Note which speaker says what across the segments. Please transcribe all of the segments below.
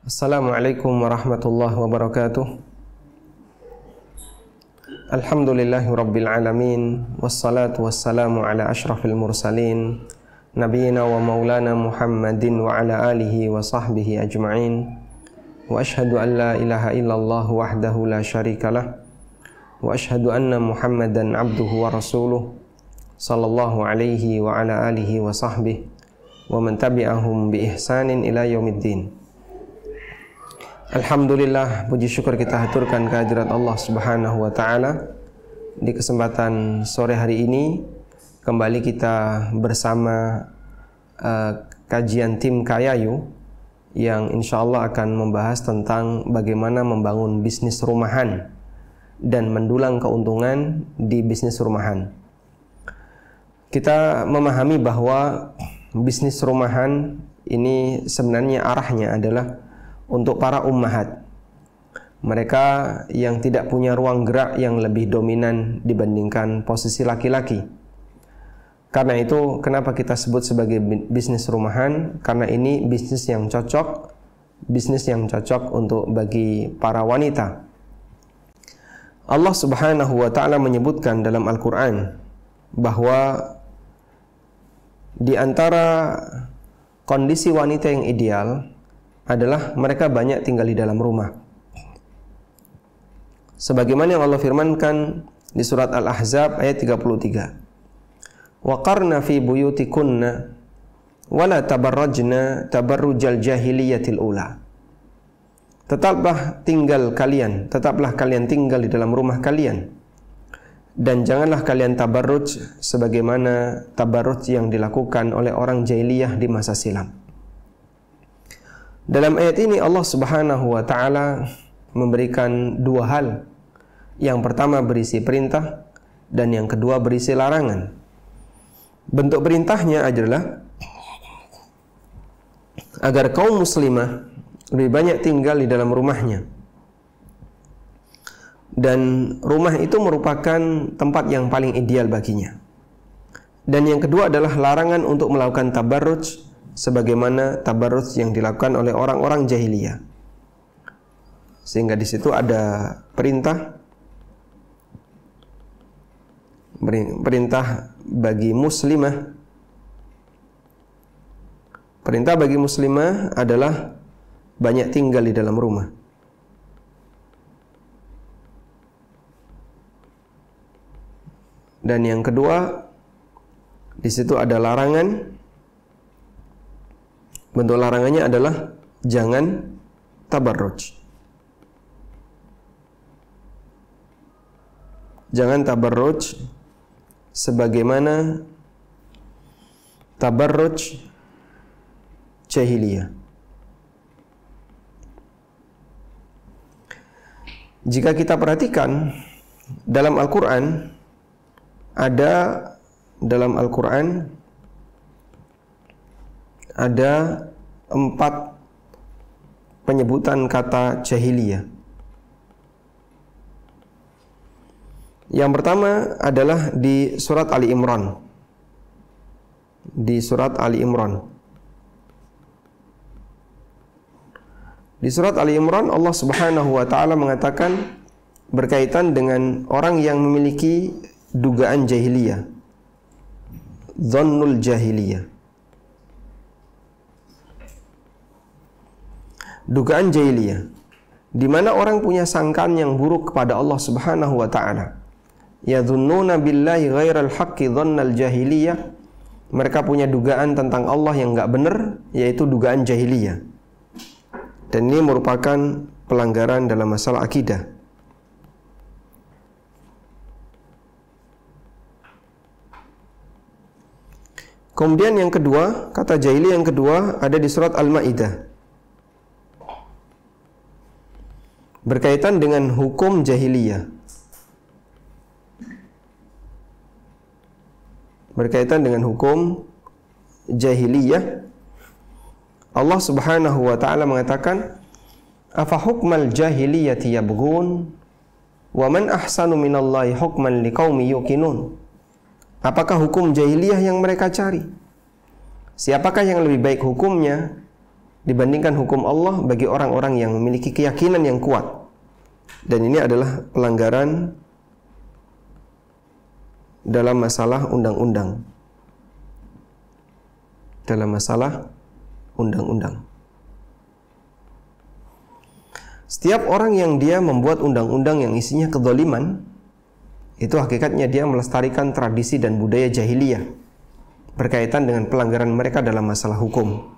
Speaker 1: Assalamualaikum warahmatullahi wabarakatuh. Alhamdulillahi rabbil alamin. Wassalatu wassalamu ala ashrafil mursalin Nabiina wa maulana Muhammadin wa ala alihi wa sahbihi ajma'in. Wa ashhadu an la ilaha illallah wahdahu la syarikalah. Wa ashhadu anna Muhammadan abduhu wa rasuluh sallallahu alaihi wa ala alihi wa sahbihi wa man tabi'ahum bi ihsanin ila yaumiddin. Alhamdulillah, puji syukur kita haturkan kehadirat Allah Subhanahu wa taala. Di kesempatan sore hari ini kembali kita bersama kajian tim Kayayu yang insyaallah akan membahas tentang bagaimana membangun bisnis rumahan dan mendulang keuntungan di bisnis rumahan. Kita memahami bahwa bisnis rumahan ini sebenarnya arahnya adalah untuk para ummahat, mereka yang tidak punya ruang gerak yang lebih dominan dibandingkan posisi laki-laki. Karena itu kenapa kita sebut sebagai bisnis rumahan? Karena ini bisnis yang cocok untuk bagi para wanita. Allah Subhanahu wa taala menyebutkan dalam Al-Qur'an bahwa di antara kondisi wanita yang ideal adalah mereka banyak tinggal di dalam rumah. Sebagaimana yang Allah firmankan di surat Al-Ahzab ayat 33. Wa qarna fi buyutikunna wa la tabarrajna tabarrujal jahiliyatil ula. Tetaplah kalian tinggal di dalam rumah kalian, dan janganlah kalian tabarruj sebagaimana tabarruj yang dilakukan oleh orang jahiliyah di masa silam. Dalam ayat ini Allah Subhanahu wa taala memberikan dua hal. Yang pertama berisi perintah dan yang kedua berisi larangan. Bentuk perintahnya adalah agar kaum muslimah lebih banyak tinggal di dalam rumahnya. Dan rumah itu merupakan tempat yang paling ideal baginya. Dan yang kedua adalah larangan untuk melakukan tabarruj sebagaimana tabarruj yang dilakukan oleh orang-orang jahiliyah. Sehingga di situ ada perintah bagi muslimah. Perintah bagi muslimah adalah banyak tinggal di dalam rumah. Dan yang kedua, di situ ada larangan. Bentuk larangannya adalah jangan tabarruj. Jangan tabarruj sebagaimana tabarruj jahiliyah. Jika kita perhatikan dalam Al-Qur'an, ada 4 penyebutan kata jahiliyah. Yang pertama adalah di surat Ali Imran. Di surat Ali Imran Allah Subhanahu wa taala mengatakan berkaitan dengan orang yang memiliki dugaan jahiliyah, dhannul jahiliyah. Dugaan jahiliyah, di mana orang punya sangkaan yang buruk kepada Allah Subhanahu wa taala. Yadhunnuna billahi ghairal haqqi dhannal jahiliyah. Mereka punya dugaan tentang Allah yang enggak benar, yaitu dugaan jahiliyah. Dan ini merupakan pelanggaran dalam masalah akidah. Kemudian yang kedua, kata jahiliyah yang kedua ada di surat Al-Maidah. Berkaitan dengan hukum jahiliyah. Allah Subhanahu wa taala mengatakan, "Afa hukmal jahiliyati yabghun wa man ahsanu minallahi hukman liqaumi yuqinun." Apakah hukum jahiliyah yang mereka cari? Siapakah yang lebih baik hukumnya dibandingkan hukum Allah bagi orang-orang yang memiliki keyakinan yang kuat. Dan ini adalah pelanggaran dalam masalah undang-undang. Dalam masalah undang-undang. Setiap orang yang dia membuat undang-undang yang isinya kezaliman, itu hakikatnya dia melestarikan tradisi dan budaya jahiliyah berkaitan dengan pelanggaran mereka dalam masalah hukum.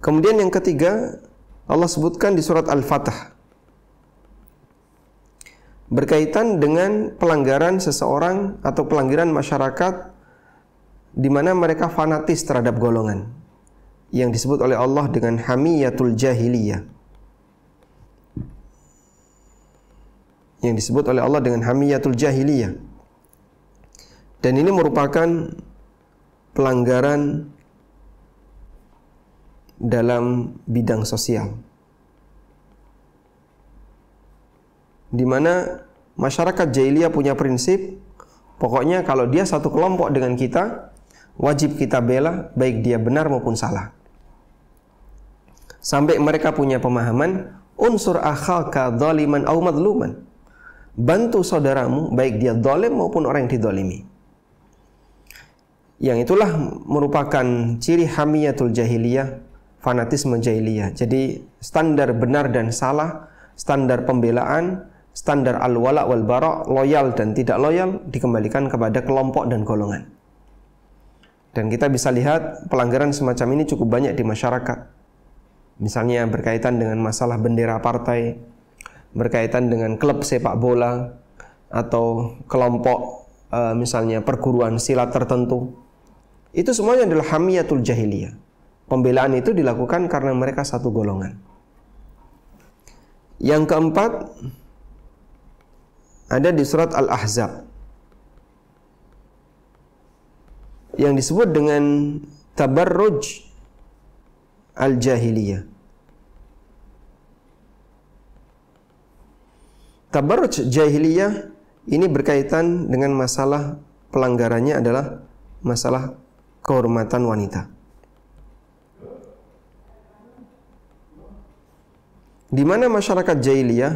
Speaker 1: Kemudian yang ketiga, Allah sebutkan di surat Al-Fatah berkaitan dengan pelanggaran seseorang atau pelanggaran masyarakat di mana mereka fanatis terhadap golongan, yang disebut oleh Allah dengan hamiyatul jahiliyah. Yang disebut oleh Allah dengan hamiyatul jahiliyah. Dan ini merupakan pelanggaran dalam bidang sosial, di mana masyarakat jahiliyah punya prinsip, pokoknya kalau dia satu kelompok dengan kita, wajib kita bela, baik dia benar maupun salah. Sampai mereka punya pemahaman, unsur akhaka dzaliman aw madluman. Bantu saudaramu, baik dia zalim maupun orang yang dizalimi. Yang itulah merupakan ciri hamiyatul jahiliyah, fanatisme jahiliyah. Jadi standar benar dan salah, standar pembelaan, standar al-wala wal bara', loyal dan tidak loyal dikembalikan kepada kelompok dan golongan. Dan kita bisa lihat pelanggaran semacam ini cukup banyak di masyarakat. Misalnya berkaitan dengan masalah bendera partai, berkaitan dengan klub sepak bola, atau kelompok misalnya perguruan silat tertentu. Itu semuanya adalah hamiyatul jahiliyah. Pembelaan itu dilakukan karena mereka satu golongan. Yang keempat ada di surat Al-Ahzab yang disebut dengan tabarruj al-jahiliyah. Tabarruj jahiliyah ini berkaitan dengan masalah pelanggarannya adalah masalah kehormatan wanita. Di mana masyarakat jahiliyah,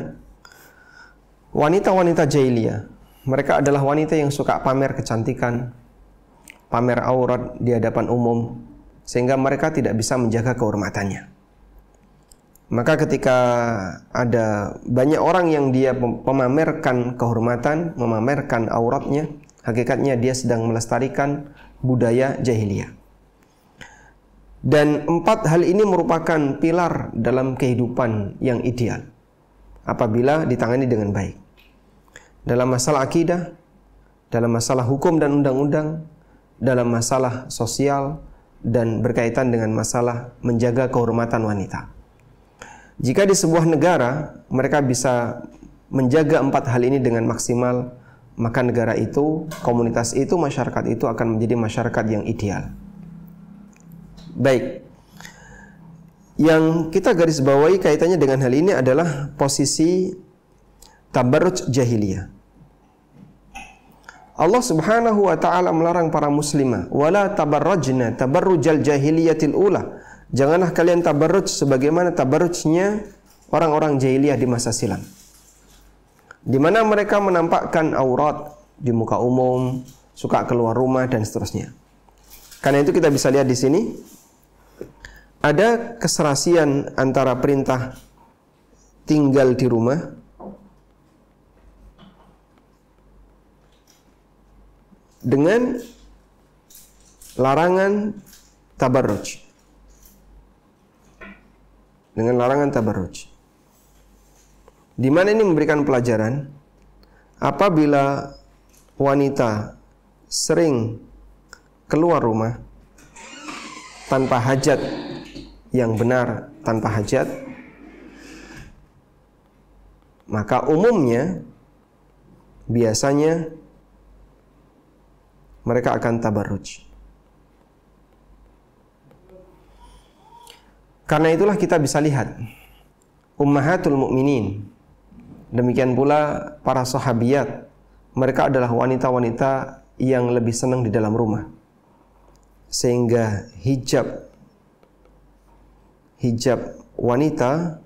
Speaker 1: wanita-wanita jahiliyah, mereka adalah wanita yang suka pamer kecantikan, pamer aurat di hadapan umum, sehingga mereka tidak bisa menjaga kehormatannya. Maka ketika ada banyak orang yang dia memamerkan kehormatan, memamerkan auratnya, hakikatnya dia sedang melestarikan budaya jahiliyah. Dan 4 hal ini merupakan pilar dalam kehidupan yang ideal apabila ditangani dengan baik. Dalam masalah akidah, dalam masalah hukum dan undang-undang, dalam masalah sosial, dan berkaitan dengan masalah menjaga kehormatan wanita. Jika di sebuah negara mereka bisa menjaga 4 hal ini dengan maksimal, maka negara itu, komunitas itu, masyarakat itu akan menjadi masyarakat yang ideal. Baik, yang kita garis bawahi kaitannya dengan hal ini adalah posisi tabarruj jahiliyah. Allah Subhanahu wa taala melarang para muslimah, wala tabarrajna tabarrujal jahiliyatil ula. Janganlah kalian tabarruj sebagaimana tabarrujnya orang-orang jahiliyah di masa silam, di mana mereka menampakkan aurat di muka umum, suka keluar rumah dan seterusnya. Karena itu kita bisa lihat di sini ada keserasian antara perintah tinggal di rumah dengan larangan tabarruj. Dengan larangan tabarruj. Di mana ini memberikan pelajaran apabila wanita sering keluar rumah tanpa hajat yang benar, tanpa hajat, maka umumnya biasanya mereka akan tabarruj. Karena itulah kita bisa lihat ummahatul mukminin, demikian pula para sahabiyat, mereka adalah wanita-wanita yang lebih senang di dalam rumah, sehingga hijab hijab wanita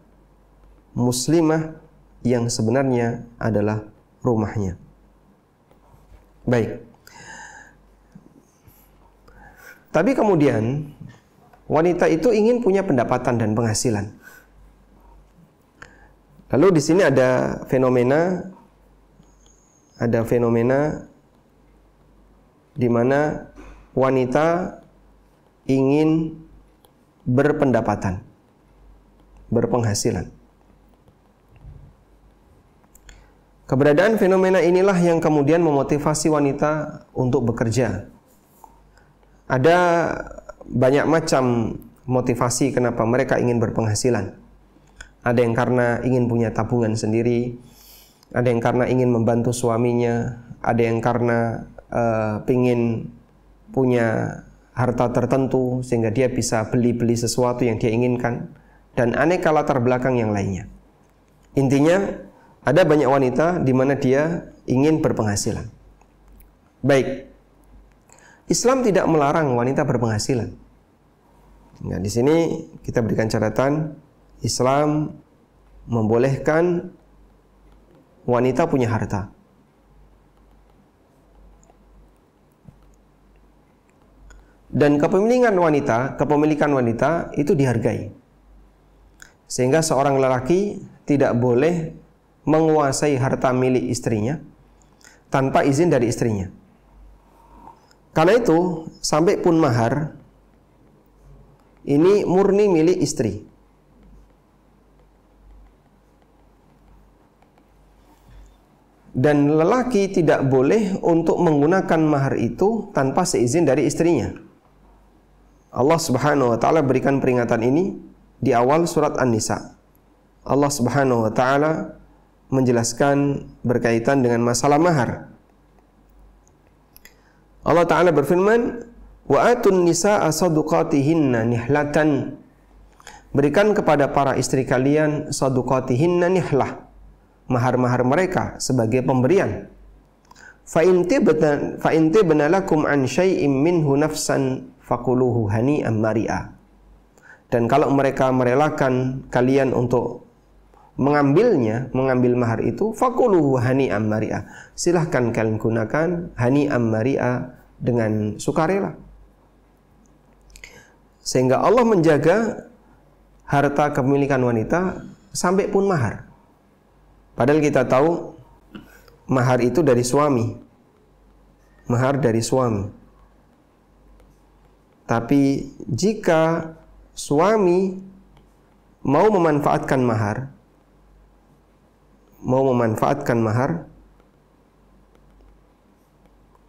Speaker 1: muslimah yang sebenarnya adalah rumahnya. Baik. Tapi kemudian wanita itu ingin punya pendapatan dan penghasilan. Lalu di sini ada fenomena di mana wanita ingin berpendapatan, berpenghasilan. Keberadaan fenomena inilah yang kemudian memotivasi wanita untuk bekerja. Ada banyak macam motivasi kenapa mereka ingin berpenghasilan. Ada yang karena ingin punya tabungan sendiri, ada yang karena ingin membantu suaminya, ada yang karena ingin punya harta tertentu sehingga dia bisa beli sesuatu yang dia inginkan, dan aneka latar belakang yang lainnya. Intinya ada banyak wanita di mana dia ingin berpenghasilan. Baik, Islam tidak melarang wanita berpenghasilan. Nah, di sini kita berikan catatan, Islam membolehkan wanita punya harta. Dan kepemilikan wanita itu dihargai. Sehingga seorang lelaki tidak boleh menguasai harta milik istrinya tanpa izin dari istrinya. Karena itu, sampai pun mahar ini murni milik istri. Dan lelaki tidak boleh untuk menggunakan mahar itu tanpa seizin dari istrinya. Allah Subhanahu wa taala berikan peringatan ini di awal surat An-Nisa. Allah Subhanahu wa taala menjelaskan berkaitan dengan masalah mahar. Allah taala berfirman, "Wa atun nisaa sadaqatihinna nihlatan." Berikan kepada para istri kalian sadaqatihinna nihlah, mahar-mahar mereka sebagai pemberian. Fa in tibna lakum an syai'im minhu nafsan faquluhu hani'an mari'a. Dan kalau mereka merelakan kalian untuk mengambil mahar itu, faquluhu hani'an mari'a. Silahkan kalian gunakan hani'an mari'a dengan sukarela. Sehingga Allah menjaga harta kepemilikan wanita sampai pun mahar. Padahal kita tahu mahar itu dari suami. Mahar dari suami. Tapi jika suami mau memanfaatkan mahar,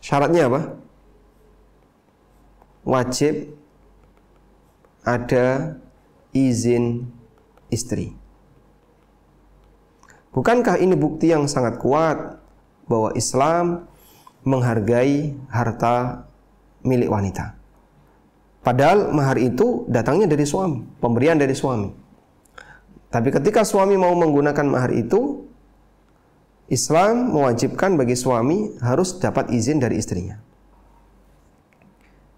Speaker 1: syaratnya apa? Wajib ada izin istri. Bukankah ini bukti yang sangat kuat bahwa Islam menghargai harta milik wanita? Padahal mahar itu datangnya dari suami, pemberian dari suami. Tapi ketika suami mau menggunakan mahar itu, Islam mewajibkan bagi suami harus dapat izin dari istrinya.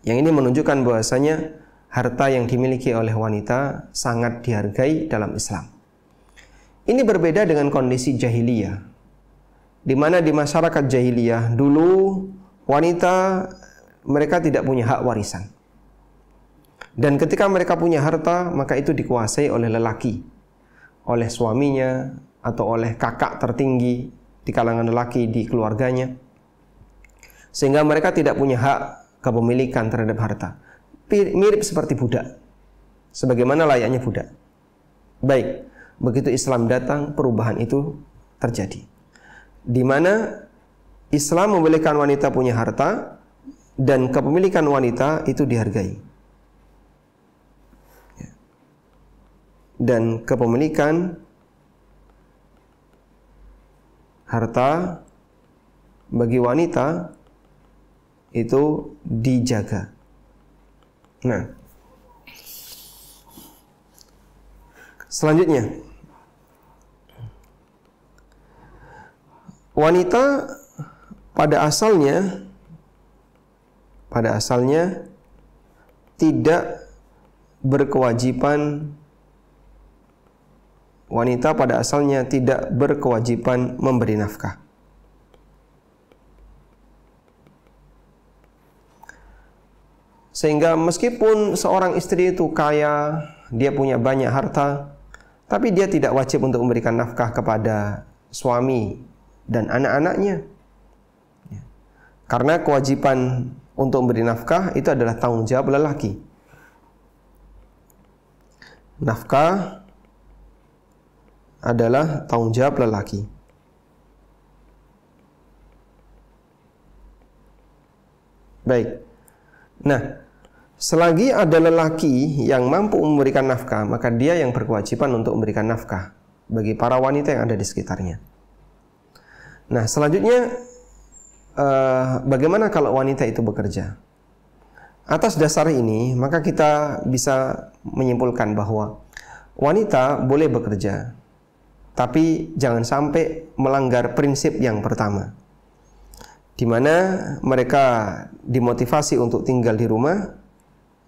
Speaker 1: Yang ini menunjukkan bahwasanya harta yang dimiliki oleh wanita sangat dihargai dalam Islam. Ini berbeda dengan kondisi jahiliyah, di mana di masyarakat jahiliyah dulu wanita mereka tidak punya hak warisan. Dan ketika mereka punya harta, maka itu dikuasai oleh lelaki, oleh suaminya atau oleh kakak tertinggi di kalangan lelaki di keluarganya. Sehingga mereka tidak punya hak kepemilikan terhadap harta. Mirip seperti budak, sebagaimana layaknya budak. Baik, begitu Islam datang, perubahan itu terjadi, di mana Islam membolehkan wanita punya harta dan kepemilikan wanita itu dihargai. Dan kepemilikan harta bagi wanita itu dijaga. Nah, selanjutnya, wanita pada asalnya tidak berkewajiban wanita pada asalnya tidak berkewajiban memberi nafkah. Sehingga meskipun seorang istri itu kaya, dia punya banyak harta, tapi dia tidak wajib untuk memberikan nafkah kepada suami dan anak-anaknya. Karena kewajiban untuk memberi nafkah itu adalah tanggung jawab lelaki. Nafkah adalah tanggung jawab lelaki. Baik. Nah, selagi ada lelaki yang mampu memberikan nafkah, maka dia yang berkewajiban untuk memberikan nafkah bagi para wanita yang ada di sekitarnya. Nah, selanjutnya bagaimana kalau wanita itu bekerja? Atas dasar ini, maka kita bisa menyimpulkan bahwa wanita boleh bekerja, tapi jangan sampai melanggar prinsip yang pertama, di mana mereka dimotivasi untuk tinggal di rumah,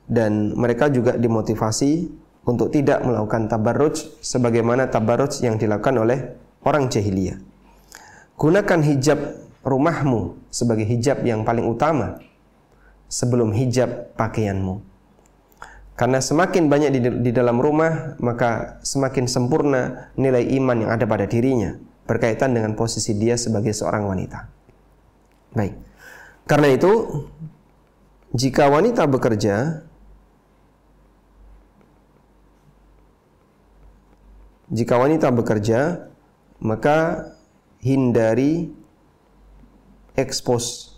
Speaker 1: dan mereka juga dimotivasi untuk tidak melakukan tabarruj sebagaimana tabarruj yang dilakukan oleh orang jahiliyah. Gunakan hijab rumahmu sebagai hijab yang paling utama sebelum hijab pakaianmu. Karena semakin banyak di dalam rumah, maka semakin sempurna nilai iman yang ada pada dirinya berkaitan dengan posisi dia sebagai seorang wanita. Baik. Karena itu, jika wanita bekerja, maka hindari ekspos.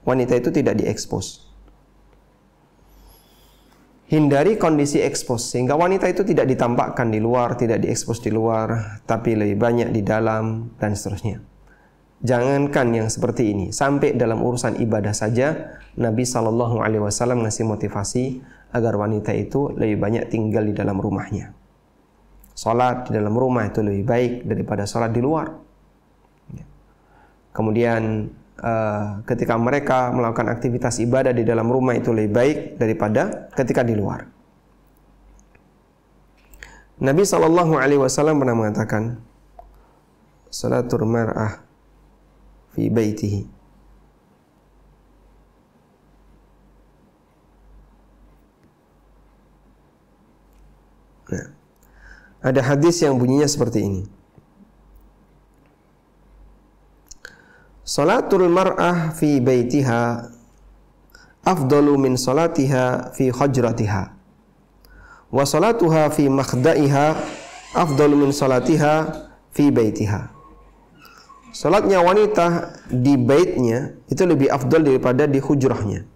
Speaker 1: Wanita itu tidak diekspos. Hindari kondisi ekspos, sehingga wanita itu tidak ditampakkan di luar, tidak diekspos di luar, tapi lebih banyak di dalam, dan seterusnya. Jangankan yang seperti ini, sampai dalam urusan ibadah saja, Nabi SAW ngasih motivasi agar wanita itu lebih banyak tinggal di dalam rumahnya. Salat di dalam rumah itu lebih baik daripada salat di luar. Kemudian ketika mereka melakukan aktivitas ibadah di dalam rumah itu lebih baik daripada ketika di luar. Nabi SAW pernah mengatakan, salatul mar'ah fi baitihi. Nah, ada hadis yang bunyinya seperti ini. Salatul mar'ah fi baitiha afdalu min salatiha fi hujratiha. Wa salatuha fi makhda'iha afdalu min salatiha fi baitiha. Salatnya wanita di baitnya itu lebih afdal daripada di hujrahnya.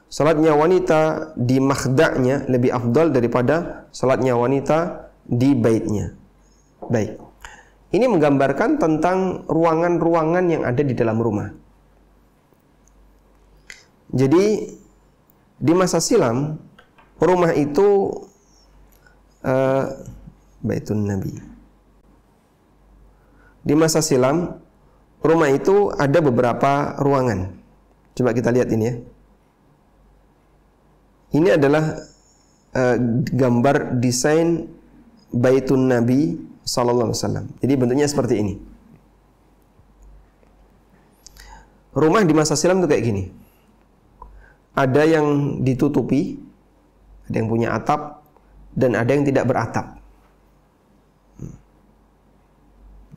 Speaker 1: Salatnya wanita di makhda'nya lebih afdal daripada salatnya wanita di baitnya. Baik. Ini menggambarkan tentang ruangan-ruangan yang ada di dalam rumah. Jadi di masa silam rumah itu Baitun Nabi. Di masa silam rumah itu ada beberapa ruangan. Coba kita lihat ini ya. Ini adalah gambar desain Baitun Nabi Sallallahu Alaihi Wasallam. Jadi bentuknya seperti ini. Rumah di masa silam itu kayak gini. Ada yang ditutupi, ada yang punya atap, dan ada yang tidak beratap.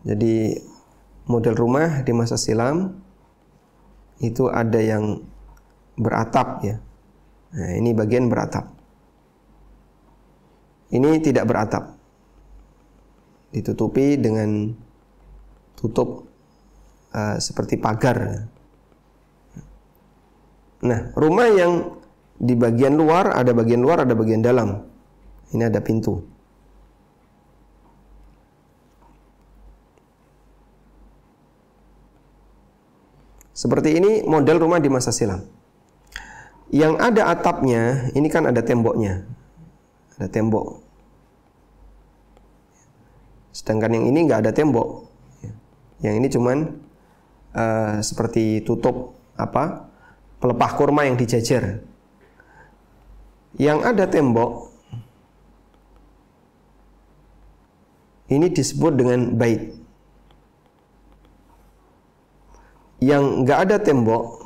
Speaker 1: Jadi model rumah di masa silam itu ada yang beratap ya. Nah, ini bagian beratap. Ini tidak beratap. Ditutupi dengan tutup seperti pagar. Nah, rumah yang di bagian luar, ada bagian luar, ada bagian dalam. Ini ada pintu. Seperti ini model rumah di masa silam. Yang ada atapnya, ini kan ada temboknya. Ada tembok. Sedangkan yang ini nggak ada tembok. Yang ini cuman seperti tutup pelepah kurma yang dijajar. Yang ada tembok Ini disebut dengan bait. Yang nggak ada tembok,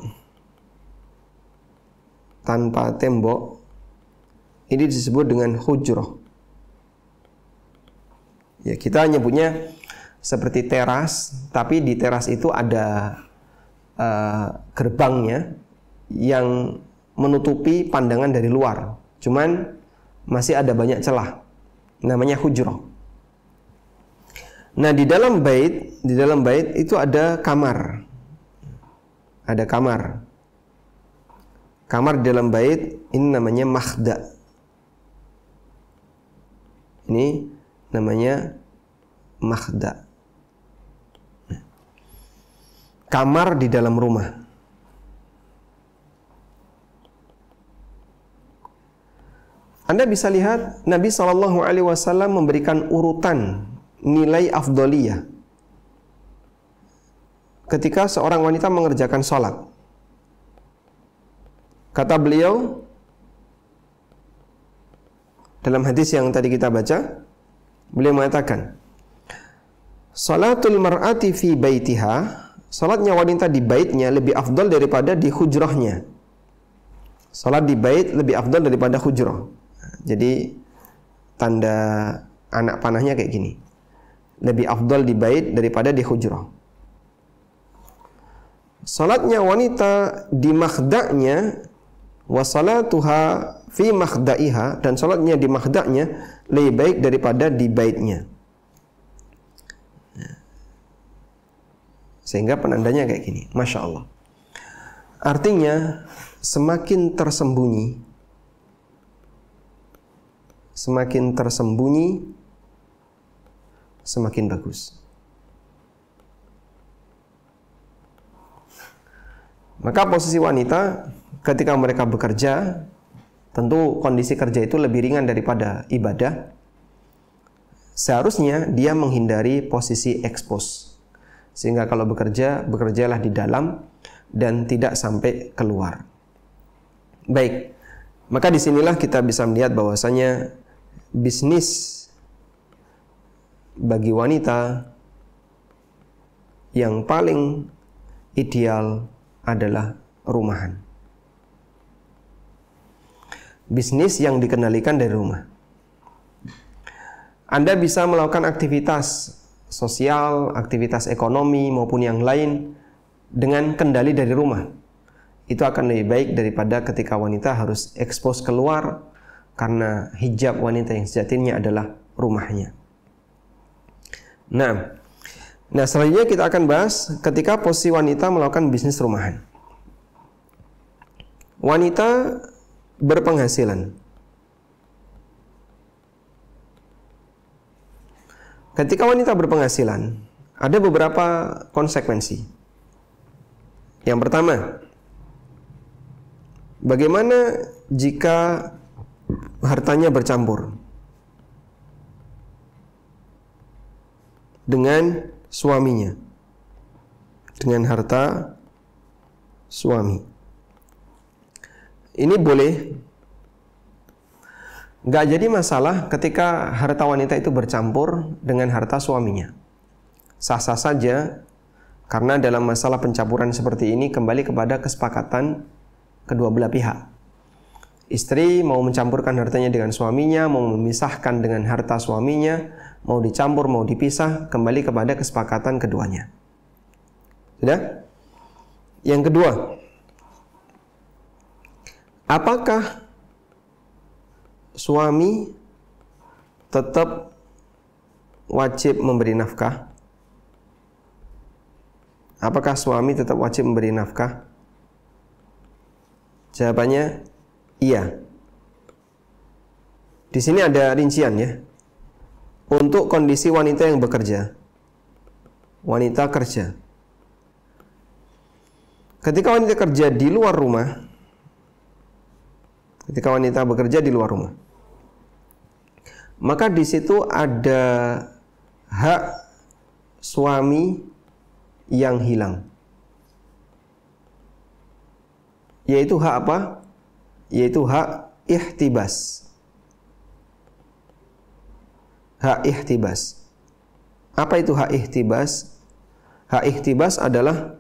Speaker 1: tanpa tembok, ini disebut dengan hujrah. Ya, kita nyebutnya seperti teras, tapi di teras itu ada gerbangnya yang menutupi pandangan dari luar. Cuman masih ada banyak celah. Namanya hujrah. Nah, di dalam bait itu ada kamar. Ada kamar. Kamar di dalam bait ini namanya makhda. Ini namanya makhda. Kamar di dalam rumah. Anda bisa lihat Nabi SAW memberikan urutan nilai afdoliyah ketika seorang wanita mengerjakan sholat. Kata beliau dalam hadis yang tadi kita baca, beliau mengatakan, "Salatul mar'ati fi baitiha," salatnya wanita di baitnya lebih afdal daripada di hujrahnya. Salat di bait lebih afdal daripada hujrah. Jadi tanda anak panahnya kayak gini. Lebih afdal di bait daripada di hujrah. Salatnya wanita di makhda'nya wa salatuha fi makhda'iha, dan salatnya di makhda'nya lebih baik daripada di baitnya. Sehingga penandanya kayak gini. Masya Allah. Artinya semakin tersembunyi, semakin bagus. Maka posisi wanita ketika mereka bekerja, tentu kondisi kerja itu lebih ringan daripada ibadah. Seharusnya dia menghindari posisi ekspos. Sehingga kalau bekerja, bekerjalah di dalam dan tidak sampai keluar. Baik, maka disinilah kita bisa melihat bahwasanya bisnis bagi wanita yang paling ideal adalah rumahan. Bisnis yang dikendalikan dari rumah. Anda bisa melakukan aktivitas sosial, aktivitas ekonomi maupun yang lain dengan kendali dari rumah. Itu akan lebih baik daripada ketika wanita harus ekspos keluar, karena hijab wanita yang sejatinya adalah rumahnya. Nah, selanjutnya kita akan bahas ketika posisi wanita melakukan bisnis rumahan. Wanita berpenghasilan. Ketika wanita berpenghasilan, ada beberapa konsekuensi. Yang pertama, bagaimana jika hartanya bercampur dengan suaminya, dengan harta suami? Ini boleh, nggak jadi masalah ketika harta wanita itu bercampur dengan harta suaminya. Sah-sah saja, karena dalam masalah pencampuran seperti ini kembali kepada kesepakatan kedua belah pihak. Istri mau mencampurkan hartanya dengan suaminya, mau memisahkan dengan harta suaminya, mau dicampur, mau dipisah, kembali kepada kesepakatan keduanya. Sudah? Yang kedua, apakah suami tetap wajib memberi nafkah? Apakah suami tetap wajib memberi nafkah? Jawabannya iya. Di sini ada rincian ya. Untuk kondisi wanita yang bekerja, wanita kerja. Ketika wanita kerja di luar rumah, ketika wanita bekerja di luar rumah, maka di situ ada hak suami yang hilang. Yaitu hak apa? Yaitu hak ihtibas. Hak ihtibas. Apa itu hak ihtibas? Hak ihtibas adalah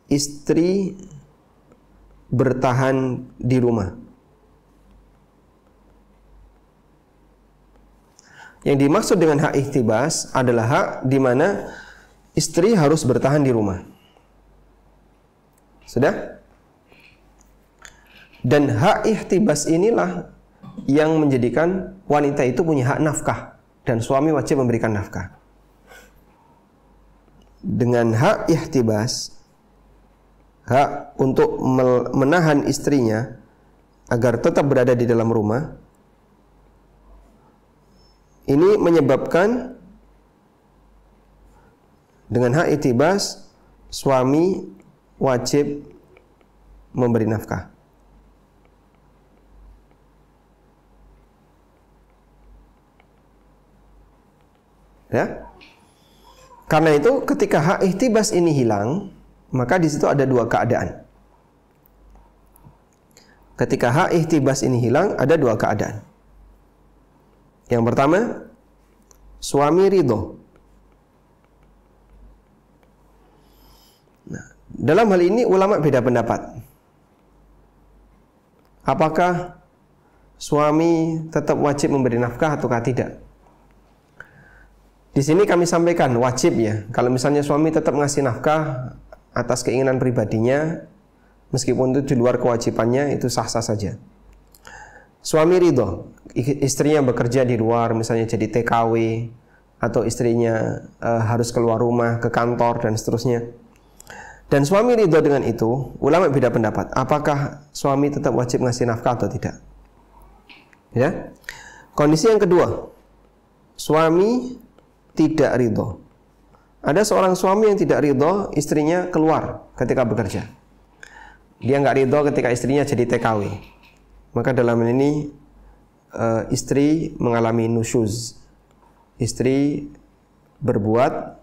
Speaker 1: istri bertahan di rumah. Yang dimaksud dengan hak ihtibas adalah hak di mana istri harus bertahan di rumah. Sudah? Dan hak ihtibas inilah yang menjadikan wanita itu punya hak nafkah dan suami wajib memberikan nafkah. Dengan hak ihtibas, hak untuk menahan istrinya agar tetap berada di dalam rumah, ini menyebabkan dengan hak ihtibas suami wajib memberi nafkah. Ya. Karena itu ketika hak ihtibas ini hilang, maka di situ ada dua keadaan. Ketika hak ihtibas ini hilang, ada dua keadaan. Yang pertama, suami ridho. Nah, dalam hal ini ulama beda pendapat. Apakah suami tetap wajib memberi nafkah ataukah tidak? Di sini kami sampaikan wajib ya. Kalau misalnya suami tetap ngasih nafkah atas keinginan pribadinya, meskipun itu di luar kewajibannya, itu sah-sah saja. Suami ridho, istrinya bekerja di luar, misalnya jadi TKW, atau istrinya harus keluar rumah ke kantor dan seterusnya. Dan suami ridho dengan itu, ulama beda pendapat. Apakah suami tetap wajib ngasih nafkah atau tidak? Ya. Kondisi yang kedua, suami tidak ridho. Ada seorang suami yang tidak ridho istrinya keluar ketika bekerja. Dia nggak ridho ketika istrinya jadi TKW. Maka dalam ini istri mengalami nusyuz. Istri berbuat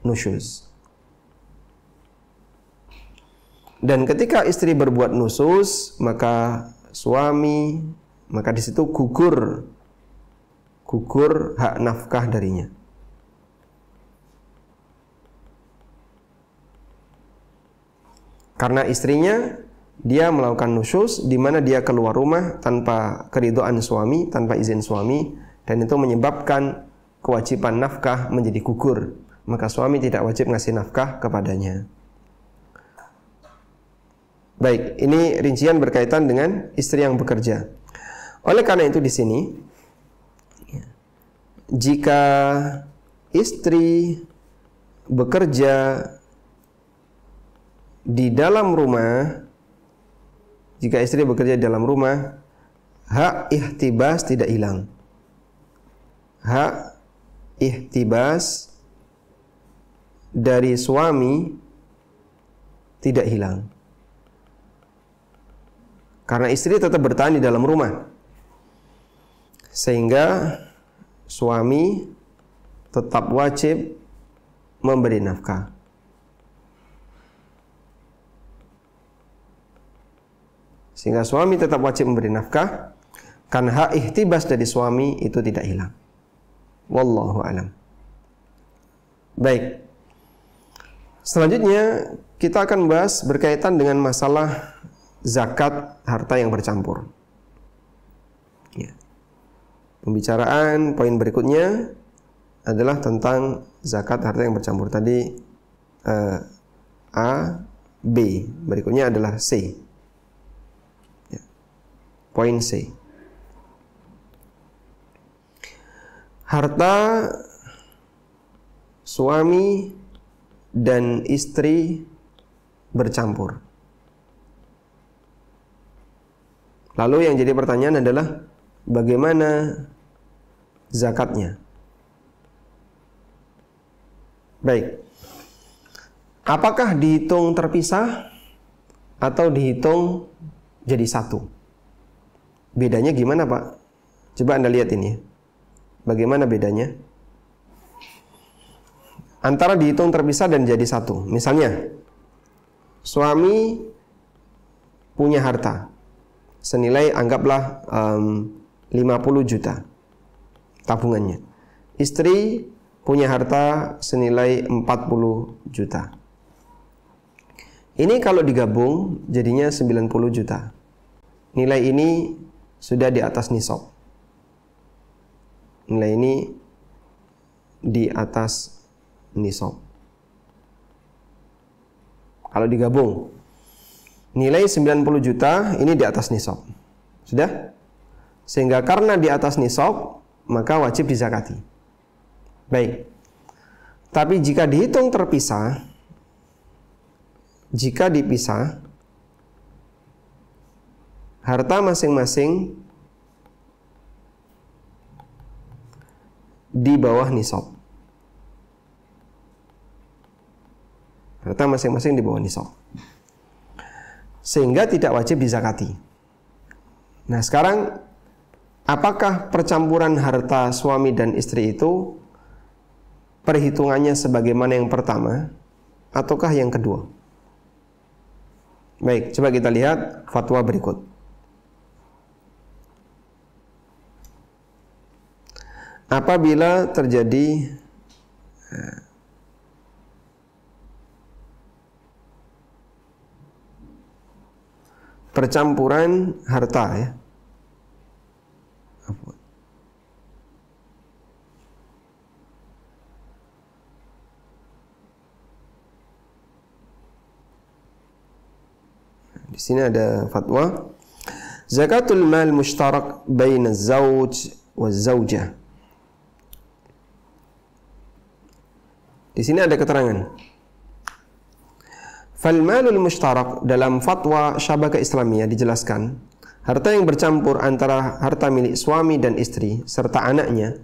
Speaker 1: nusyuz. Dan ketika istri berbuat nusyuz, maka di situ gugur hak nafkah darinya. Karena istrinya dia melakukan nusyuz di mana dia keluar rumah tanpa keridhaan suami, tanpa izin suami, dan itu menyebabkan kewajiban nafkah menjadi gugur. Maka suami tidak wajib ngasih nafkah kepadanya. Baik, ini rincian berkaitan dengan istri yang bekerja. Oleh karena itu di sini, jika istri bekerja di dalam rumah, hak ihtibas tidak hilang. Hak ihtibas dari suami tidak hilang. Karena istri tetap bertahan di dalam rumah. Sehingga suami tetap wajib memberi nafkah. Sehingga suami tetap wajib memberi nafkah, karena hak ihtibas dari suami itu tidak hilang. Wallahu a'lam. Baik. Selanjutnya kita akan bahas berkaitan dengan masalah zakat harta yang bercampur. Ya. Pembicaraan poin berikutnya adalah tentang zakat harta yang bercampur. Tadi A, B. Berikutnya adalah C. Poin C. Harta suami dan istri bercampur. Lalu yang jadi pertanyaan adalah bagaimana zakatnya? Baik. Apakah dihitung terpisah atau dihitung jadi satu? Bedanya gimana, Pak? Coba Anda lihat ini. Bagaimana bedanya? Antara dihitung terpisah dan jadi satu. Misalnya, suami punya harta senilai anggaplah 50 juta. tabungannya. Istri punya harta senilai 40 juta. Ini kalau digabung jadinya 90 juta. Nilai ini sudah di atas nisab. Nilai ini di atas nisab. Kalau digabung nilai 90 juta ini di atas nisab. Sudah? Sehingga karena di atas nisab maka wajib dizakati. Baik. Tapi jika dihitung terpisah, jika dipisah harta masing-masing di bawah nisab. Harta masing-masing di bawah nisab. Sehingga tidak wajib dizakati. Nah, sekarang apakah percampuran harta suami dan istri itu perhitungannya sebagaimana yang pertama ataukah yang kedua? Baik, coba kita lihat fatwa berikut. Apabila terjadi percampuran harta ya. Di sini ada fatwa zakatul mal mushtarak baina az-zawj wa az-zawjah. Di sini ada keterangan fal malul mushtarak dalam fatwa Syabakah Islamiyah dijelaskan harta yang bercampur antara harta milik suami dan istri serta anaknya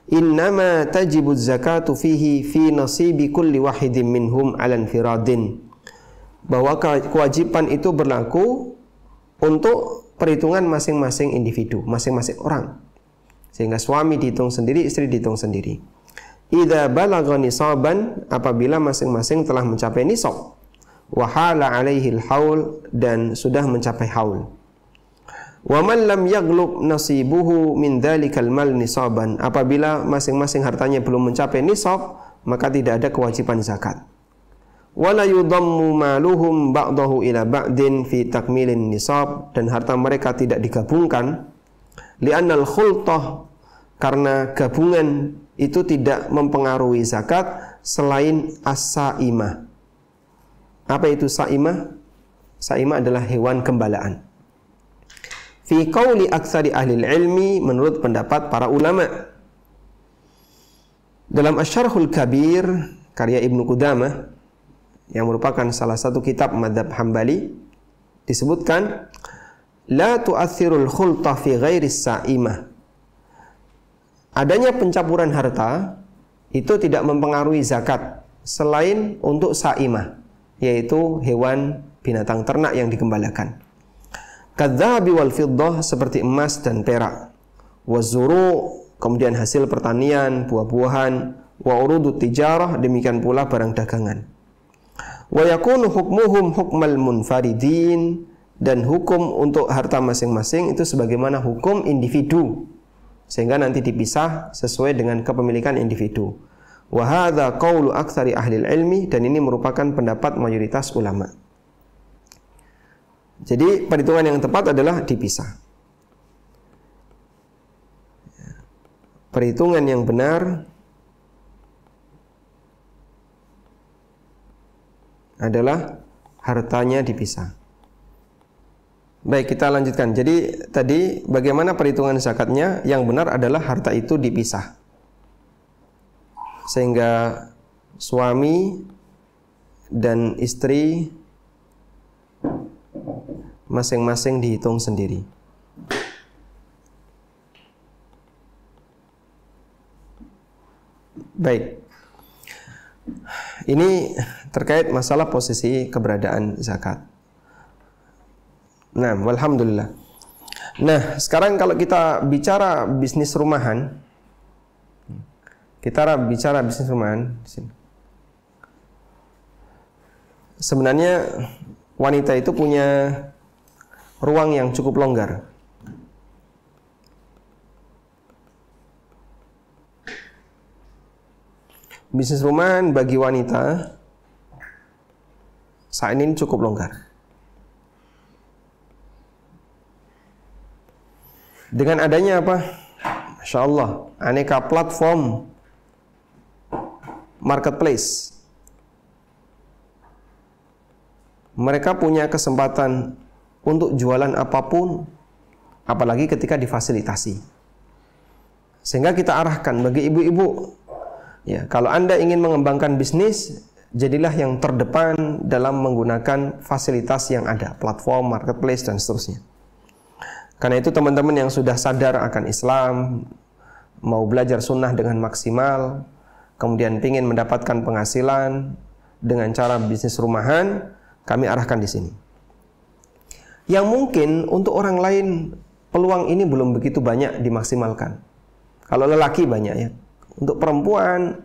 Speaker 1: innama tajibu zakatu fihi fi nasibi kulli wahidin minhum ala infiradin, bahwa kewajiban itu berlaku untuk perhitungan masing-masing individu, masing-masing orang. Sehingga suami dihitung sendiri, istri dihitung sendiri. Idza balagha nisaban, apabila masing-masing telah mencapai nisab. Wa hala alaihi al-haul, dan sudah mencapai haul. Wa man lam yaglub nasibuhu min dzalikal mal nisaban, apabila masing-masing hartanya belum mencapai nisab, maka tidak ada kewajiban zakat. Wala yudammu maluhum ba'dahu ila ba'din fi takmilin nisab, dan harta mereka tidak digabungkan li'annal khultah, karena gabungan itu tidak mempengaruhi zakat selain as-sa'imah. Apa itu sa'imah? Sa'imah adalah hewan gembalaan. Fi qauli aktsari ahli ilmi, menurut pendapat para ulama. Dalam Asy-Syarhul Kabir karya Ibnu Qudamah yang merupakan salah satu kitab mazhab Hambali, disebutkan la tu'athirul khultah fi ghairi sa'imah. Adanya pencampuran harta itu tidak mempengaruhi zakat selain untuk sa'imah, yaitu hewan binatang ternak yang digembalakan. Kadzahabi wal fiddah, seperti emas dan perak. Wazuru, kemudian hasil pertanian, buah-buahan. Wa urudut tijarah, demikian pula barang dagangan. Wa yakunu hukmuhum hukmal munfaridin, dan hukum untuk harta masing-masing itu sebagaimana hukum individu, sehingga nanti dipisah sesuai dengan kepemilikan individu. Wa hadza qaulu aktsari ahli ilmi, dan ini merupakan pendapat mayoritas ulama. Jadi perhitungan yang tepat adalah dipisah. Perhitungan yang benar adalah hartanya dipisah. Baik, kita lanjutkan. Jadi tadi bagaimana perhitungan zakatnya? Yang benar adalah harta itu dipisah, sehingga suami dan istri masing-masing dihitung sendiri. Baik, ini terkait masalah posisi keberadaan zakat. Nah, walhamdulillah. Nah, sekarang kalau kita bicara bisnis rumahan, sebenarnya wanita itu punya ruang yang cukup longgar. bisnis rumahan bagi wanita saat ini cukup longgar. Dengan adanya apa? Masya Allah, aneka platform marketplace. Mereka punya kesempatan untuk jualan apapun, apalagi ketika difasilitasi. Sehingga kita arahkan bagi ibu-ibu, ya, kalau Anda ingin mengembangkan bisnis, jadilah yang terdepan dalam menggunakan fasilitas yang ada, platform, marketplace, dan seterusnya. Karena itu teman-teman yang sudah sadar akan Islam, mau belajar sunnah dengan maksimal, kemudian ingin mendapatkan penghasilan dengan cara bisnis rumahan, kami arahkan di sini. Yang mungkin untuk orang lain peluang ini belum begitu banyak dimaksimalkan. Kalau lelaki banyak ya. Untuk perempuan,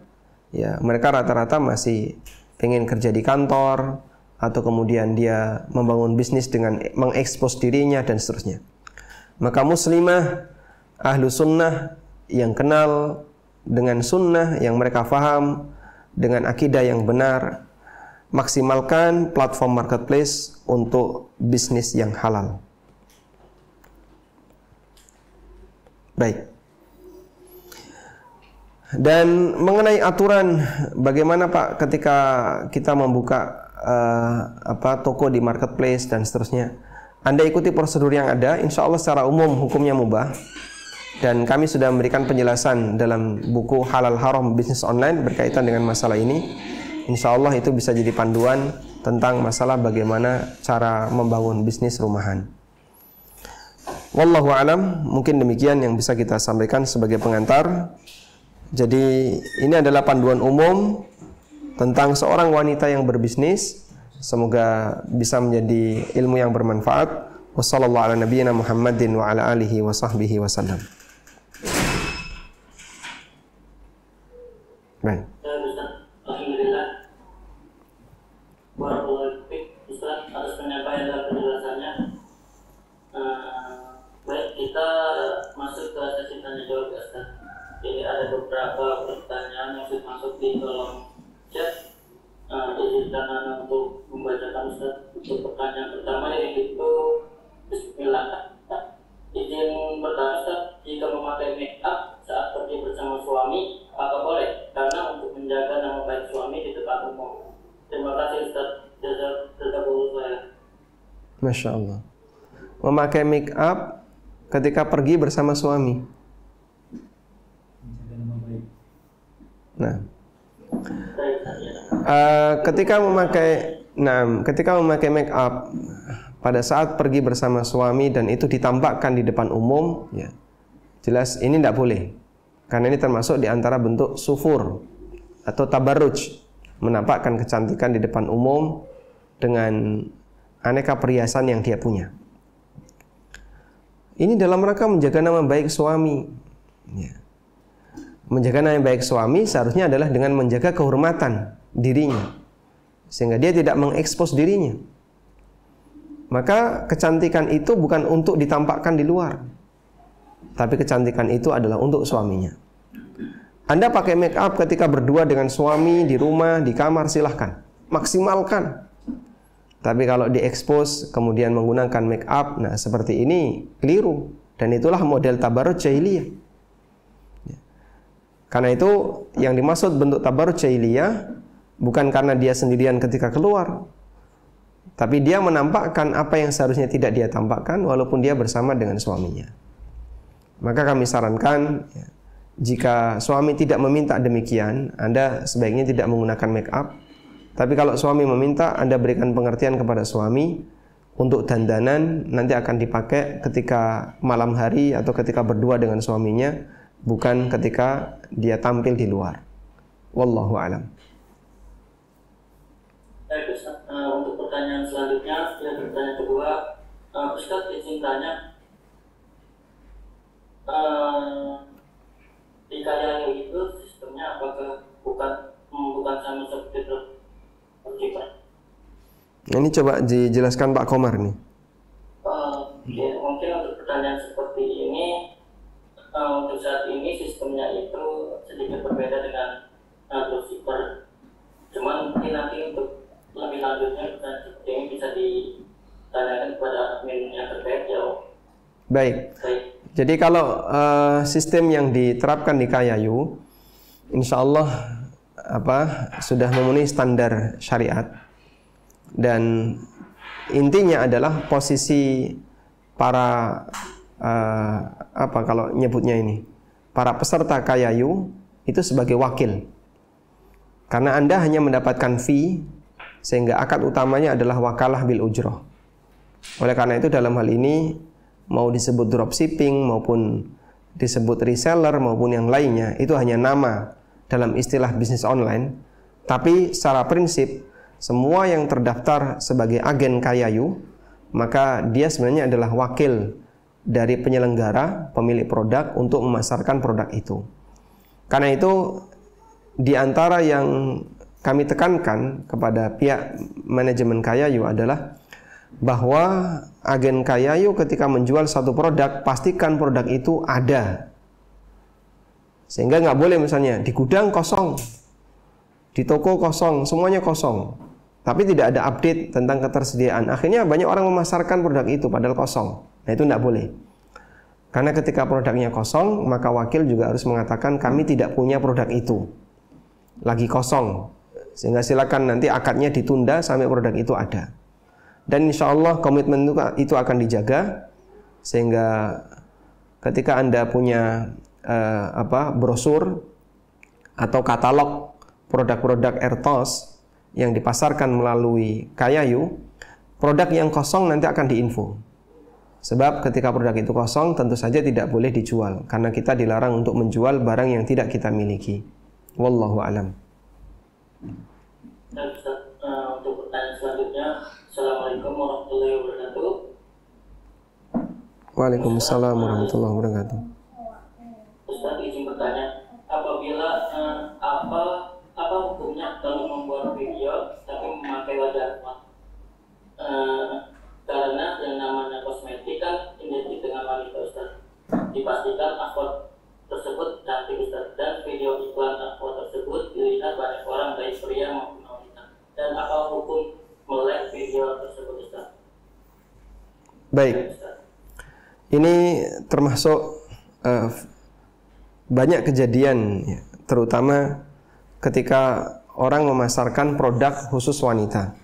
Speaker 1: ya mereka rata-rata masih pengen kerja di kantor, atau kemudian dia membangun bisnis dengan mengekspos dirinya dan seterusnya. Maka muslimah, ahlu sunnah yang kenal dengan sunnah, yang mereka faham dengan akidah yang benar, maksimalkan platform marketplace untuk bisnis yang halal. Baik. Dan mengenai aturan bagaimana Pak ketika kita membuka toko di marketplace dan seterusnya, Anda ikuti prosedur yang ada, insya Allah secara umum hukumnya mubah. Dan kami sudah memberikan penjelasan dalam buku Halal Haram Bisnis Online berkaitan dengan masalah ini. Insya Allah itu bisa jadi panduan tentang masalah bagaimana cara membangun bisnis rumahan. Wallahu alam, mungkin demikian yang bisa kita sampaikan sebagai pengantar. Jadi ini adalah panduan umum tentang seorang wanita yang berbisnis. Semoga bisa menjadi ilmu yang bermanfaat. Wassallallahu ala nabiyyina Muhammadin wa ala alihi wa sahbihi wasallam. Baik.
Speaker 2: Alhamdulillah. Barakallahu fiik Ustaz atas penyampaian dan penjelasannya. Baik, kita masuk ke sesi tanya jawab ya Ustaz. Jadi ada beberapa pertanyaan yang sudah masuk di kolom chat. Izinkan Anda untuk membacakan Ustaz. Untuk pertanyaan pertama yaitu Bismillah. Izin bertanya Ustaz, jika memakai make up saat pergi bersama suami, apakah boleh? Karena untuk menjaga nama baik suami di depan umum. Terima kasih Ustaz. Jazakallahu khairan.
Speaker 1: Masya Allah. Memakai make up ketika pergi bersama suami. Nah, ketika memakai make up pada saat pergi bersama suami dan itu ditampakkan di depan umum, ya, jelas ini tidak boleh. Karena ini termasuk di antara bentuk sufur atau tabarruj, menampakkan kecantikan di depan umum dengan aneka perhiasan yang dia punya. Ini dalam rangka menjaga nama baik suami. Ya. Menjaga nama baik suami seharusnya adalah dengan menjaga kehormatan dirinya, sehingga dia tidak mengekspos dirinya. Maka kecantikan itu bukan untuk ditampakkan di luar, tapi kecantikan itu adalah untuk suaminya. Anda pakai make up ketika berdua dengan suami di rumah, di kamar, silahkan, maksimalkan. Tapi kalau diekspos kemudian menggunakan make up, nah seperti ini keliru. Dan itulah model tabarruj jahiliyah. Karena itu yang dimaksud bentuk tabarruj jahiliyah bukan karena dia sendirian ketika keluar, tapi dia menampakkan apa yang seharusnya tidak dia tampakkan walaupun dia bersama dengan suaminya. Maka kami sarankan, ya, jika suami tidak meminta demikian, Anda sebaiknya tidak menggunakan make up. Tapi kalau suami meminta, Anda berikan pengertian kepada suami untuk dandanan nanti akan dipakai ketika malam hari atau ketika berdua dengan suaminya, bukan ketika dia tampil di luar. Wallahu a'lam.
Speaker 2: Untuk pertanyaan selanjutnya, yang pertanyaan kedua, Ustaz izin tanya, di kaya itu sistemnya apakah bukan sama seperti Pak?
Speaker 1: Ini coba dijelaskan Pak Komar nih.
Speaker 2: Mungkin untuk pertanyaan seperti ini, untuk saat ini sistemnya itu sedikit berbeda dengan dropshipper. Cuman mungkin nanti untuk lebih lanjutnya ini bisa ditanyakan kepada admin yang terkait ya.
Speaker 1: Baik. Jadi kalau sistem yang diterapkan di Kayayu, insya Allah sudah memenuhi standar syariat, dan intinya adalah posisi para kalau nyebutnya ini, para peserta Kayayu itu sebagai wakil. Karena Anda hanya mendapatkan fee, sehingga akad utamanya adalah wakalah bil ujroh. Oleh karena itu dalam hal ini, mau disebut dropshipping maupun disebut reseller maupun yang lainnya, itu hanya nama dalam istilah bisnis online. Tapi secara prinsip, semua yang terdaftar sebagai agen Kayayu, maka dia sebenarnya adalah wakil dari penyelenggara, pemilik produk untuk memasarkan produk itu. Karena itu, di antara yang kami tekankan kepada pihak manajemen Kayayu adalah bahwa agen Kayayu ketika menjual satu produk, pastikan produk itu ada. Sehingga nggak boleh misalnya di gudang kosong, di toko kosong, semuanya kosong, tapi tidak ada update tentang ketersediaan. Akhirnya banyak orang memasarkan produk itu padahal kosong. Nah, itu nggak boleh. Karena ketika produknya kosong, maka wakil juga harus mengatakan kami tidak punya produk itu, lagi kosong, sehingga silakan nanti akadnya ditunda sampai produk itu ada. Dan insya Allah komitmen itu akan dijaga, sehingga ketika Anda punya brosur atau katalog produk-produk Ertos yang dipasarkan melalui Kayayu, produk yang kosong nanti akan diinfo. Sebab ketika produk itu kosong, tentu saja tidak boleh dijual, karena kita dilarang untuk menjual barang yang tidak kita miliki. Wallahu a'lam.
Speaker 2: Untuk pertanyaan selanjutnya, Assalamualaikum warahmatullahi wabarakatuh.
Speaker 1: Waalaikumsalam warahmatullahi wabarakatuh.
Speaker 2: Ustaz, izin bertanya, apabila apa hukumnya kalau membuat video tapi memakai wajah karena yang namanya kosmetik kan identik dengan wanita, Ustaz. Dipastikan akun tersebut cantik, Ustaz, dan video iklan akun tersebut dilihat banyak orang, baik pria maupun wanita. Dan apa hukum melek video tersebut, Ustaz?
Speaker 1: Baik. Ini termasuk banyak kejadian, terutama ketika orang memasarkan produk khusus wanita.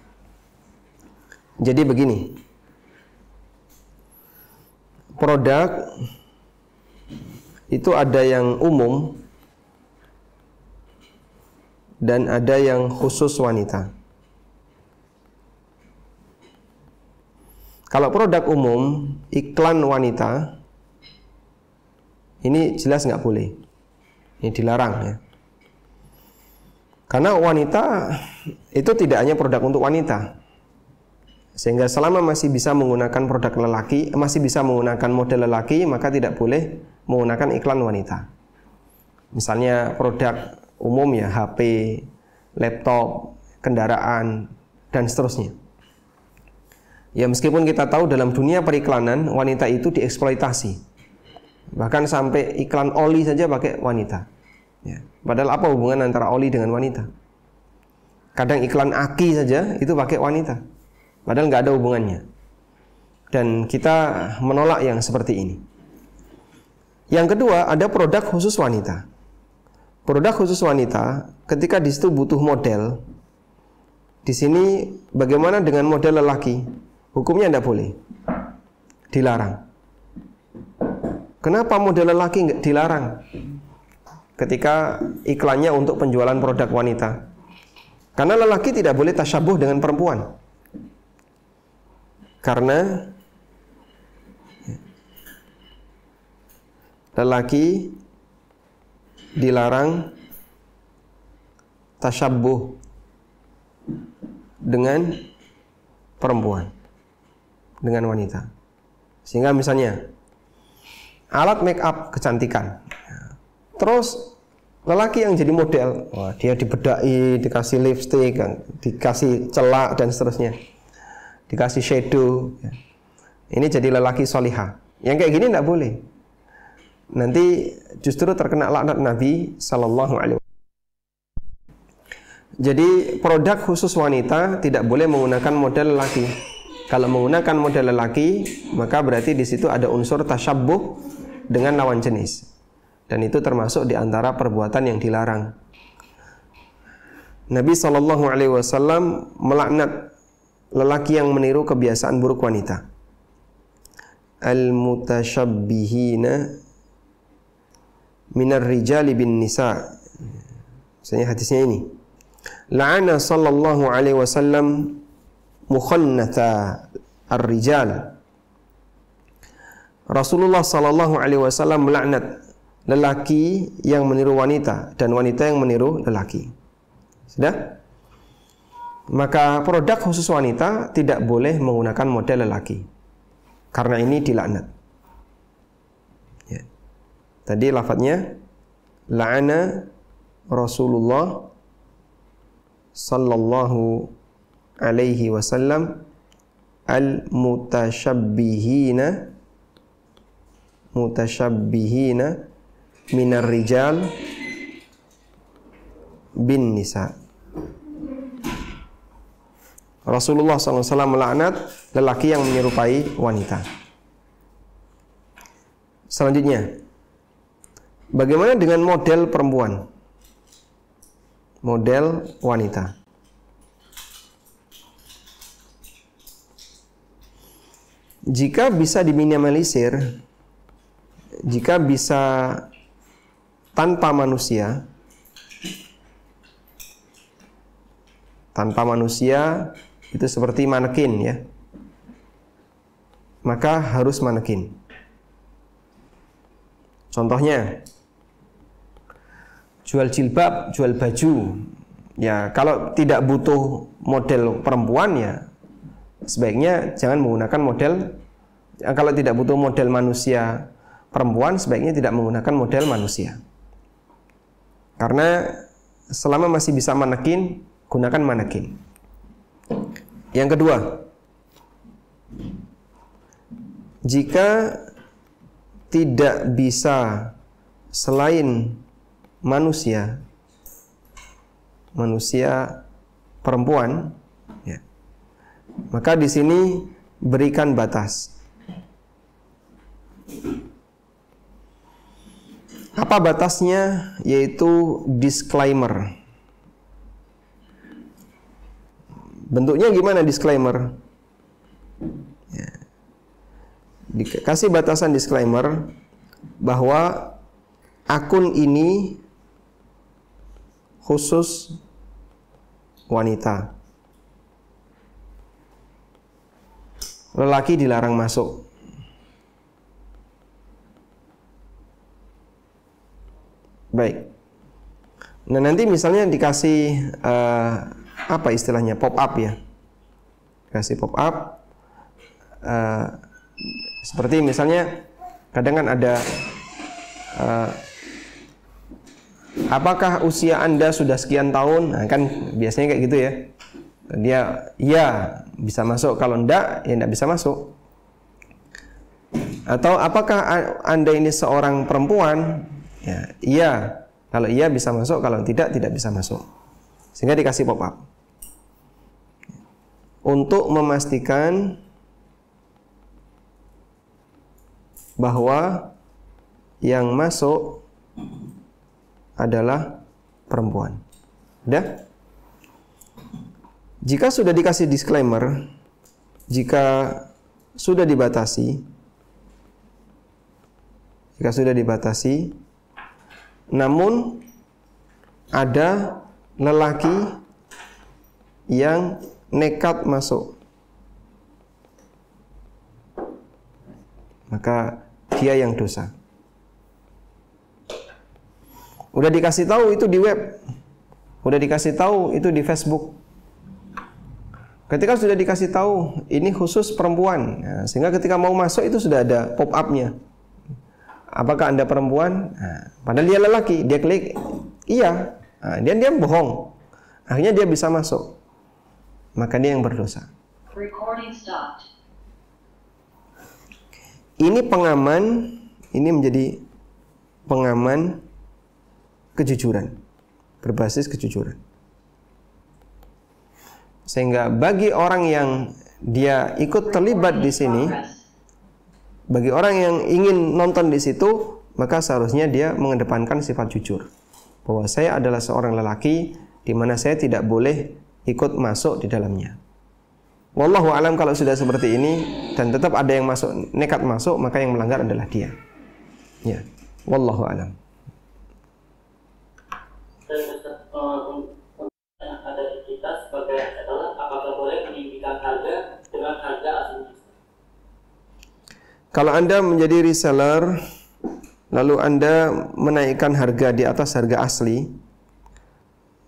Speaker 1: Jadi begini, produk itu ada yang umum dan ada yang khusus wanita. Kalau produk umum, iklan wanita, ini jelas nggak boleh. Ini dilarang ya. Karena wanita itu tidak hanya produk untuk wanita. Sehingga selama masih bisa menggunakan produk lelaki, masih bisa menggunakan model lelaki, maka tidak boleh menggunakan iklan wanita. Misalnya produk umum ya, HP, laptop, kendaraan, dan seterusnya. Ya meskipun kita tahu dalam dunia periklanan, wanita itu dieksploitasi. Bahkan sampai iklan oli saja pakai wanita. Ya. Padahal apa hubungan antara oli dengan wanita? Kadang iklan aki saja itu pakai wanita. Padahal nggak ada hubungannya. Dan kita menolak yang seperti ini. Yang kedua, ada produk khusus wanita. Produk khusus wanita, ketika di situ butuh model, di sini bagaimana dengan model lelaki? Hukumnya tidak boleh, dilarang. Kenapa model lelaki nggak dilarang? Ketika iklannya untuk penjualan produk wanita, karena lelaki tidak boleh tasyabuh dengan perempuan. Karena lelaki dilarang tasyabuh dengan perempuan, dengan wanita. Sehingga misalnya alat make up kecantikan, terus lelaki yang jadi model, wah, dia dibedai, dikasih lipstick, dikasih celak dan seterusnya, dikasih shadow. Ini jadi lelaki solihah. Yang kayak gini tidak boleh. Nanti justru terkena laknat Nabi Sallallahu Alaihi Wasallam. Jadi produk khusus wanita tidak boleh menggunakan model lelaki. Kalau menggunakan model lelaki, maka berarti di situ ada unsur tasyabbuh dengan lawan jenis. Dan itu termasuk di antara perbuatan yang dilarang. Nabi SAW melaknat lelaki yang meniru kebiasaan buruk wanita. Al-mutasyabbihina minar rijali bin nisa. Misalnya hadisnya ini. La'ana sallallahu alaihi wasallam mukhannata ar-rijal. Rasulullah sallallahu alaihi wasallam melaknat lelaki yang meniru wanita dan wanita yang meniru lelaki. Sudah? Maka produk khusus wanita tidak boleh menggunakan model lelaki. Karena ini dilaknat. Ya. Tadi lafadznya la'ana Rasulullah sallallahu alaihi wasallam al-mutasyabbihina minar rijal bin nisa. Rasulullah SAW melaknat lelaki yang menyerupai wanita. Selanjutnya, bagaimana dengan model perempuan? Model wanita. Jika bisa diminimalisir, jika bisa tanpa manusia, itu seperti manekin ya, maka harus manekin. Contohnya, jual jilbab, jual baju. Ya, kalau tidak butuh model perempuan ya sebaiknya jangan menggunakan model. Kalau tidak butuh model manusia perempuan, sebaiknya tidak menggunakan model manusia. Karena selama masih bisa manekin, gunakan manekin. Yang kedua, jika tidak bisa selain manusia perempuan, ya, maka di sini berikan batas. Apa batasnya? Yaitu disclaimer. Bentuknya gimana disclaimer? Ya. Dikasih batasan disclaimer bahwa akun ini khusus wanita. Lelaki dilarang masuk. Baik. Nah, nanti misalnya dikasih apa istilahnya, pop up ya. Kasih pop up seperti misalnya kadang kan ada apakah usia Anda sudah sekian tahun? Nah, kan biasanya kayak gitu ya. Dia iya bisa masuk, kalau enggak ya enggak bisa masuk. Atau apakah Anda ini seorang perempuan? Ya, iya. Kalau iya bisa masuk, kalau tidak bisa masuk. Sehingga dikasih pop up. Untuk memastikan bahwa yang masuk adalah perempuan. Udah? Jika sudah dikasih disclaimer, jika sudah dibatasi, namun ada lelaki yang nekat masuk, maka dia yang dosa. Udah dikasih tahu itu di web, udah dikasih tahu itu di Facebook. Ketika sudah dikasih tahu ini khusus perempuan, nah, sehingga ketika mau masuk itu sudah ada pop up-nya. Apakah Anda perempuan? Nah, padahal dia lelaki, dia klik iya. Nah, dia bohong. Akhirnya dia bisa masuk. Maka dia yang berdosa. Ini pengaman, ini menjadi pengaman kejujuran, berbasis kejujuran. Sehingga bagi orang yang dia ikut terlibat di sini, bagi orang yang ingin nonton di situ, maka seharusnya dia mengedepankan sifat jujur. Bahwa saya adalah seorang lelaki di mana saya tidak boleh ikut masuk di dalamnya. Wallahu alam, kalau sudah seperti ini dan tetap ada yang masuk, nekat masuk, maka yang melanggar adalah dia. Ya, wallahu alam.
Speaker 2: Ada kita sebagai adalah apakah boleh meninggikan harga dengan harga aslinya?
Speaker 1: Kalau Anda menjadi reseller, lalu Anda menaikkan harga di atas harga asli,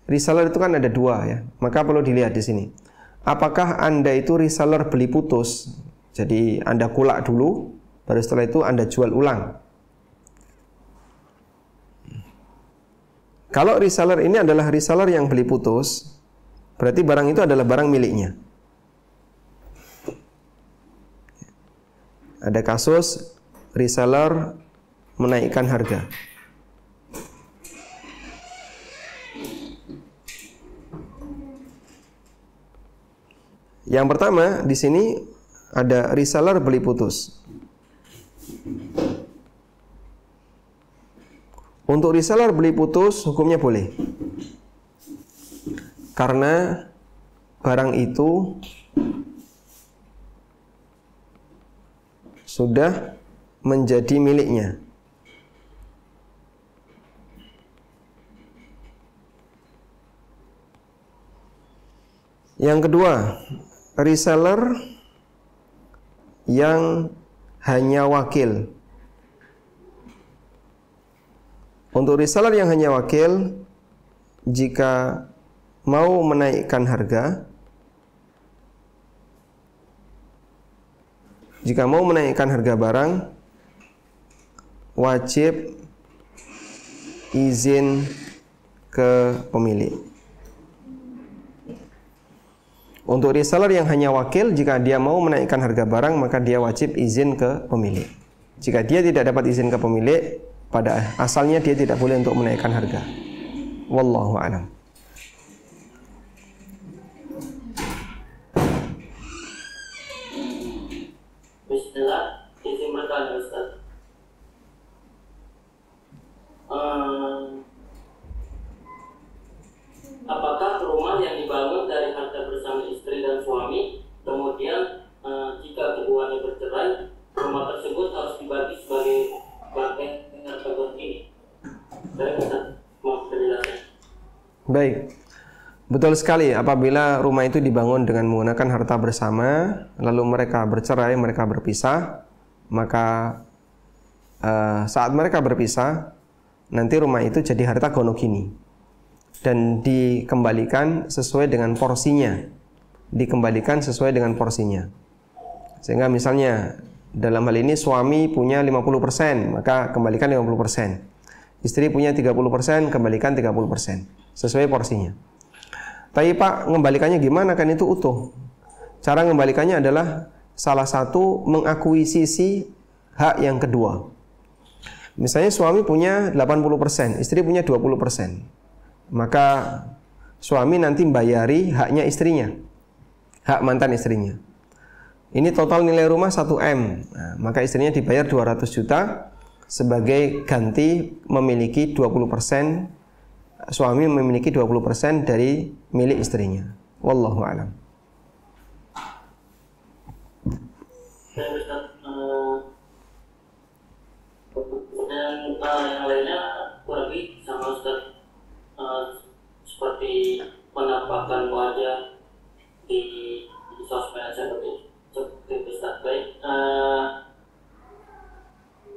Speaker 1: reseller itu kan ada dua ya, maka perlu dilihat di sini. Apakah Anda itu reseller beli putus? Jadi Anda kulak dulu, baru setelah itu Anda jual ulang. Kalau reseller ini adalah reseller yang beli putus, berarti barang itu adalah barang miliknya. Ada kasus reseller menaikkan harga. Yang pertama di sini ada reseller beli putus. Untuk reseller beli putus hukumnya boleh. Karena barang itu sudah menjadi miliknya. Yang kedua, reseller yang hanya wakil. Untuk reseller yang hanya wakil, jika mau menaikkan harga, barang, wajib izin ke pemilik. Untuk reseller yang hanya wakil, jika dia mau menaikkan harga barang, maka dia wajib izin ke pemilik. Jika dia tidak dapat izin ke pemilik, pada asalnya dia tidak boleh untuk menaikkan harga. Wallahu a'lam.
Speaker 2: Bismillah, izin bertanya Ustaz. Apakah rumah yang dibangun dari harta bersama istri dan suami, kemudian jika keduanya bercerai, rumah tersebut harus dibagi sebagai bagian harta ini? Baik Ustaz, mohon penjelasan.
Speaker 1: Baik, betul sekali. Apabila rumah itu dibangun dengan menggunakan harta bersama, lalu mereka bercerai, mereka berpisah, maka saat mereka berpisah, nanti rumah itu jadi harta gonogini dan dikembalikan sesuai dengan porsinya. Sehingga misalnya dalam hal ini suami punya 50%, maka kembalikan 50%. Istri punya 30%, kembalikan 30%. Sesuai porsinya. Tapi Pak, mengembalikannya gimana? Kan itu utuh. Cara mengembalikannya adalah salah satu mengakuisisi hak yang kedua. Misalnya suami punya 80%, istri punya 20%. Maka suami nanti membayari haknya istrinya, hak mantan istrinya. Ini total nilai rumah 1M. Nah, maka istrinya dibayar 200 juta sebagai ganti memiliki 20%, suami memiliki 20% dari milik istrinya. Wallahu a'lam.
Speaker 2: Dan yang lainnya lebih sama Ustaz, seperti penampakan wajah di sosmed seperti Ustaz. Baik,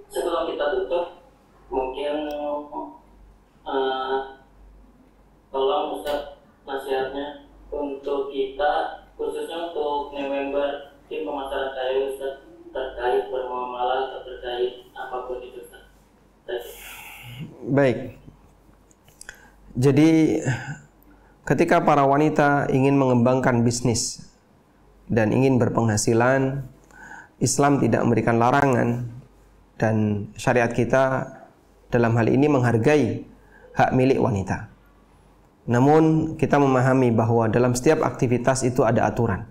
Speaker 2: sebelum kita tutup, mungkin tolong Ustaz nasihatnya untuk kita, khususnya untuk member tim pemasaran kayu Ustaz, terkait bermuamalah atau terkait apapun itu Ustaz.
Speaker 1: Baik. Jadi ketika para wanita ingin mengembangkan bisnis dan ingin berpenghasilan, Islam tidak memberikan larangan, dan syariat kita dalam hal ini menghargai hak milik wanita. Namun kita memahami bahwa dalam setiap aktivitas itu ada aturan.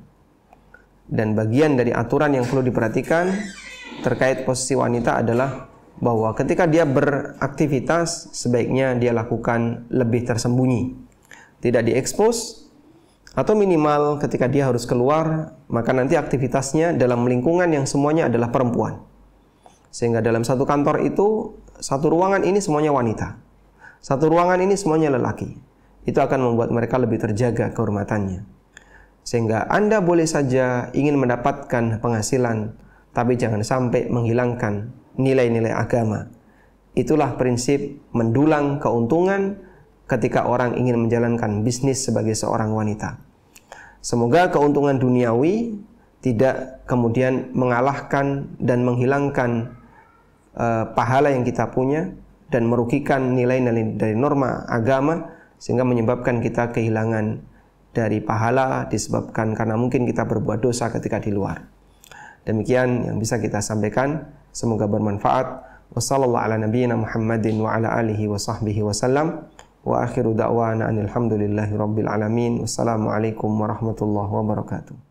Speaker 1: Dan bagian dari aturan yang perlu diperhatikan terkait posisi wanita adalah bahwa ketika dia beraktivitas sebaiknya dia lakukan lebih tersembunyi, tidak diekspos, atau minimal ketika dia harus keluar maka nanti aktivitasnya dalam lingkungan yang semuanya adalah perempuan, sehingga dalam satu kantor itu, satu ruangan ini semuanya wanita, satu ruangan ini semuanya lelaki. Itu akan membuat mereka lebih terjaga kehormatannya. Sehingga Anda boleh saja ingin mendapatkan penghasilan, tapi jangan sampai menghilangkan nilai-nilai agama. Itulah prinsip mendulang keuntungan ketika orang ingin menjalankan bisnis sebagai seorang wanita. Semoga keuntungan duniawi tidak kemudian mengalahkan dan menghilangkan pahala yang kita punya dan merugikan nilai-nilai dari norma agama, sehingga menyebabkan kita kehilangan dari pahala disebabkan karena mungkin kita berbuat dosa ketika di luar. Demikian yang bisa kita sampaikan, semoga bermanfaat. Wassallallahu ala nabiyyina Muhammadin wa ala alihi wa sahbihi wasallam. Wa akhiru da'wana anil hamdulillahi rabbil alamin. Wassalamualaikum warahmatullahi wabarakatuh.